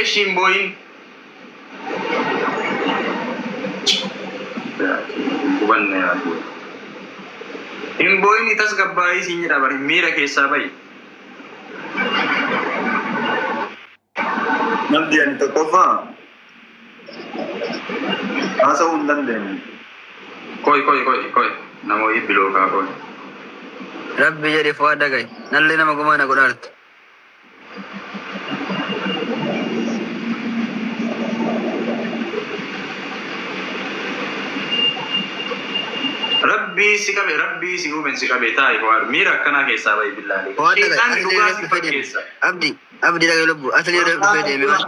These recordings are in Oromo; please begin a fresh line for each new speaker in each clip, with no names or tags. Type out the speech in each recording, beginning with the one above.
ايش يمبوين وبن يا ابو يمبوين تسقب باي سيني دابر ميرا كيسا باي
نبدي أن تكفى هذا هو الدندن
كوي نمو يبلوكا كوي
ربي جري فؤاد غاي نلي نما غمانا غدارت
ربي سيكوبن سيكابي تاي فؤاد ميرا كنا كيسا باي بالله شيطان دوغا سيكيسا
abdi lagi lebu asli ada beda memang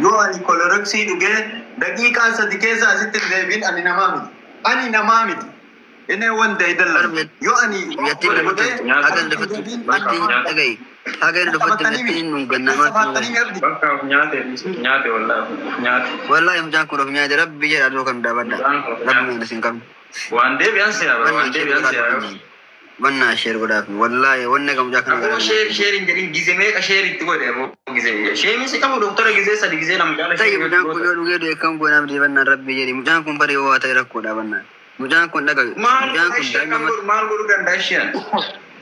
yo ani koloroksi duge daqiqa sadikeza asitin debin ani namami ene wanda idalla yo ani
yatim akan dapat mati agai agai dapat mati nungganna mati
bakka nyaate
wallahi mujang ko nyaade rabbi ya ado kam da banda rabbi ngi sin kam
wande bianse ya
manna share goda wallahi wonne kam jakna
ko share ngin gizeme ka share to gode mo gizeme share mi se kam doctor gize sa gize nam kala
tay mujan ko yodu gedo e kam gona bi banna rabbi jeri mujan ko bari wa tay rakko da banna mujan ko daga mujan ko da
mal guru dan dashian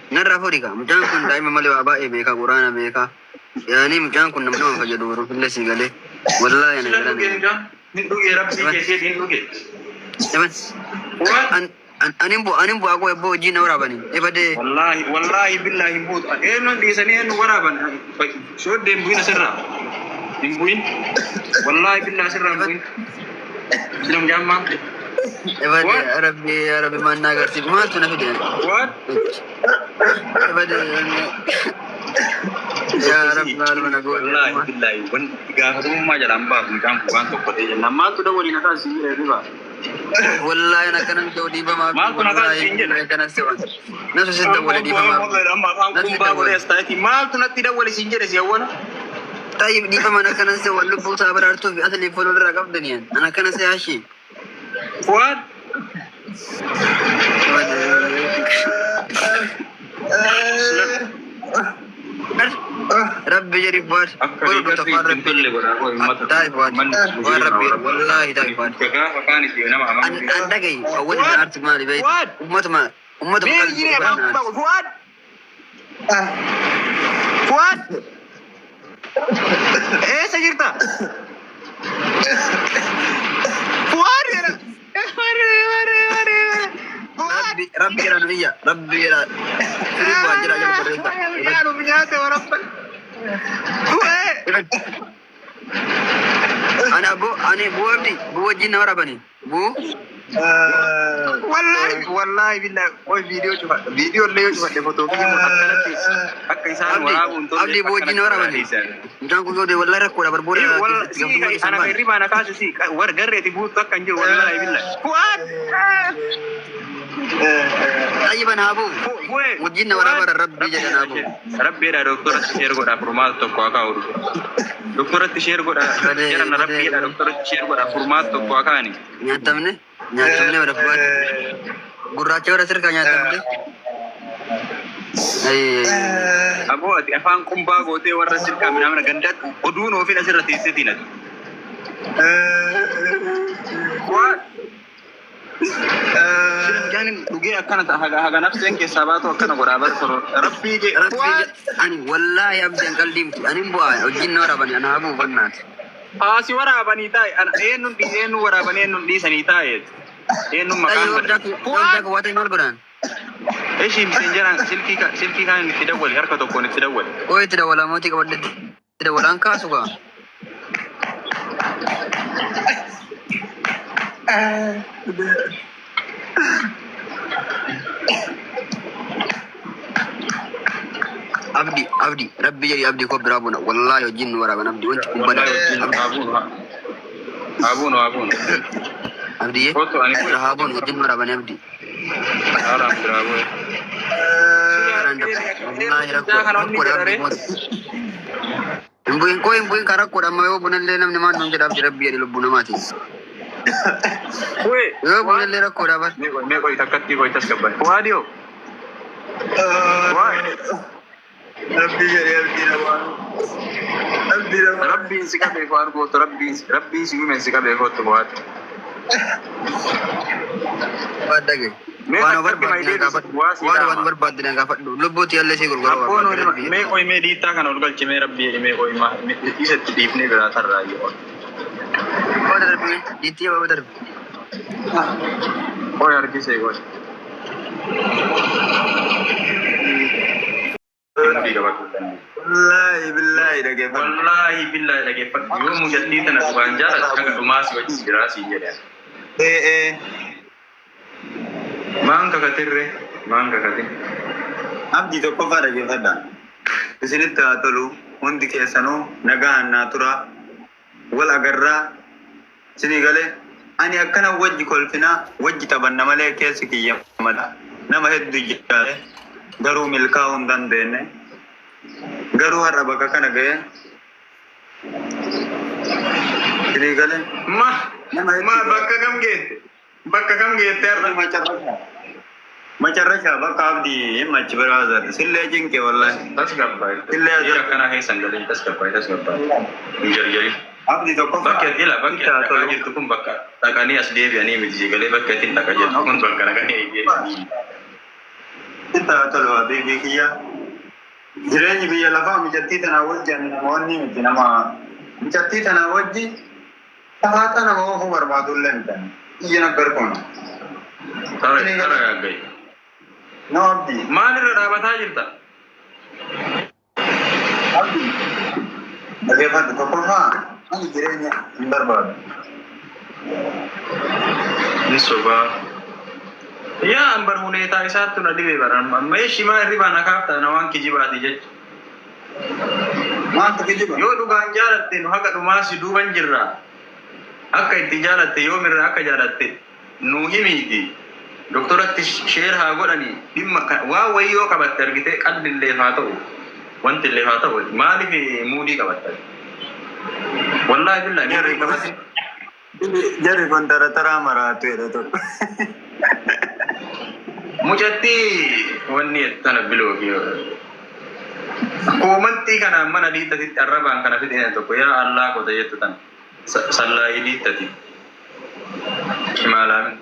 nan rafodika mujan ko da imam ali baba e be ka qur'ana be ka yani mujan ko nam fa jadu ro fille sigale wallahi na garan
din duge rabbi ke se din duge
an animbo ako ebo jina warabani ebade
wallahi billahi but non di sani en waraban so de buina sirra dimbuin wallahi billahi sirra buin jam jamma
ebade rabbi manna garti ma tuna fide
what
ebade ya rabbi maluna go
wallahi billahi wan ga hadu ma jalan ba kan ku kan to ko de namma to da wani na ta sire riba
والله انا كان جودي بما
ما كنا
كان سوى نفس السد ولدي بما
ما كنا تدول سنجر سيوانا
طيب دي بما انا كان سوى لبو صابرارتو في اصلي فلو رقب دنيا انا كان سياشي
فؤاد
ربي جري فؤاد كل تفرق تاي فؤاد ربي والله تاي فؤاد انت جاي اول ما ارت مالي بيت امه
فؤاد ايه سجرتا فؤاد
ربي يا نبيا ربي يا
يا رب بنياته وربك
انا بو ابدي بو جينا ورا بني بو
والله بالله کوئی ویڈیو لے جو فوٹو کی مخالفت اکا انسان ورا انت
ابدي بو جينا ورا بني جان کو دے والله رکو دا بربور
انا غير ما انا كاس سي ور غرتي بو تکنجر والله بالله فؤاد
طيب انا ابو وجينا ورا ربي جنا ابو
ربي دا دكتور شير غدا فرمات تو کو اكا ورو دكتور شير غدا جرن ربي دا دكتور شير غدا فرمات تو کو اكا ني
نياتمنه ورا فؤاد غراچه ورا سر كانياتمنه اي
ابو افان قمبا غوتي ورا سر كامنا من غندت ودونو في نسر تيستينا يعني دوغي اكنت haga nafsen ke sabato akana gorabar soro rabbi
ani wallahi abdan qaldim ani bo jinna wara bani ana abu bannat
si wara bani tay ana enu wara bani enu di sanita enu makan
wada ko wata mal goran
ايش مسنجران سلكي كان تدول حركه تكون تدول
اوي تدول موتي كبد تدول ان كاسوغا abdi rabbi jari abdi ko brabuna wallahi jinn wara ban abdi wonti ko bana
abun
abdi
foto ani
habon jinn wara ban abdi
ara bravo
wallahi rakko imbuin karakko da mayo bunan le nam ne man non jada rabbi jari lubuna mati
Woi,
yo bunan le rakko da ba
me ko itakatti ko itasgabban wadio
Rabbi jedhee abdii namaa. Abdii namaa.
Rabbiin si qabee waan gootu rabbiin si uume si qabee kootu bohaatu.
Waan dhage. Waan barbaadde gaafadhu. Lubbuutti yaallee si gurgura.
Mee qoy mee dhiittaa kana ol galchi mee rabbii mee qoy isatti dhiifnee biraa tarraa yoo.
Waan darbe dhiitti yoo darbe.
Qoy harkisee qoy.
Wallahi billahi dhaggeeffadhu.
Wallahi billahi dhaggeeffadhu. Yoo mujattii tana waan jaalatu haga dhumaas wajjin jiraa siin jedhan. Maan kakatirre maan kakatin.
Abdii tokkoffaa dhaggeeffadha. Isinitti haa tolu hundi keessanuu nagaan naa tura. Wal agarraa isinii galee ani akkana wajji kolfinaa wajji taphanna malee keessi kiyya mala. Nama hedduu jiraate garuu milkaa'uu hin dandeenye. Garuu har'a bakka kana ga'e. Isinii galee.
Ma bakka kam geette? Bakka kam geette har'a?
Macarrashaa bakka abdii machi biraazar. Sillee jinqee wallahi.
Tas gabbaay.
Sillee
jira kana keessan galee tas gabbaay. Jarjari.
Abdii tokkoffaa.
Bakka ila bakka dhaqaa jirtu kun bakka dhaqanii as deebi'anii miti galee bakka ittiin dhaqaa jirtu kun bakka dhaqanii eegeessanii.
Itti tolu abdii kiyya. Jireenyi biyya lafaa mijattii tanaa wajjin namoonni miti nama mijattii tanaa wajji tafaata nama oofuu barbaadu illee mitan. Iyya na garkoon.
Tara yaaggayi.
No abdii.
Maalirra dhaabataa jirta?
Abdii. Dhaggeeffadhu tokkoffaa ani jireenya hin barbaadu.
Ni sobaa. Yaa ambar huneetaa isaattu na dhibee baran meeshii maa hirribaa na kaafta na waan kijibaati jecha.
Maanta kijiba?
Yoo dhugaan jaalatte nu haga dhumaasi duuban jirra. Akka itti jaalatte yoo mirra akka jaalatte nu himiiti. Doktoratti sheer haa godhani dhimma waa wayyoo qabatte argite qalbi illee haa ta'u wanti illee haa ta'u maaliif muudii qabatte? Wallahi billahi muudii qabatte.
Jarri kun taraa maraatu jedha tokko.
Mujatti wanni tana biloogi. Koomantii kana mana dhiittatitti arrabaan kana fideen tokko yaa Allah kota jettu tan sallaa dhiittati. Kimaalaan.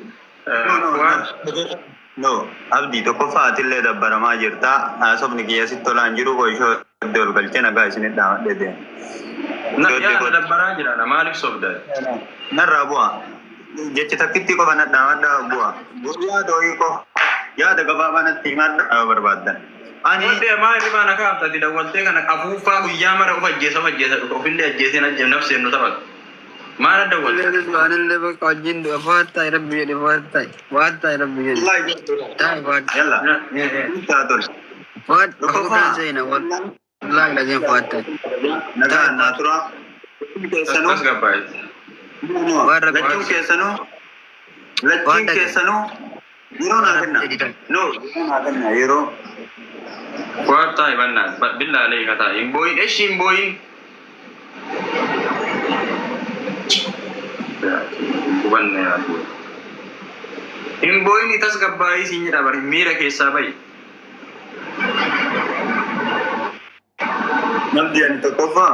No, abdii tokkoffaa atillee dabbaramaa jirta. Haasofni kiyya sitti tolaan jiru koo ishoo iddoo ol galchee nagaa isinit dhaamadhee.
Yaa dabbaraa jira maaliif sobdaa?
Narraa bu'a. Jechi takkitti qofa na dhaamadhaa bu'a. Yaada horii qofa. Yaada gabaabaa natti himadhaa barbaaddan. Ani
wante maa hirribaa na kaaftati dawwaltee kana afuuffaa guyyaa mara of ajjeesa dhufa ofillee ajjeeseen ajjeem nafseen nu taphatu. Maal dawwalte?
Anillee bakka wajjin du'a faattaa rabbi jedhe faattaa rabbi jedhe.
yalla. Taa tol.
Faattaa seena wallahi dhageen faattaa.
Nagaa naa tura.
As gabbaa'e.
Lachuun keessanuu yeroo naa kenna. No, yeroo naa kenna yeroo.
Faattaa ibannaa billaalee kataa hin booyin eshi hin booyin. Hubanne yaadu. Hin booyin tas gabbaa'ii siin jedha bari miira keessaa bayi.
Namni ani tokkoffaa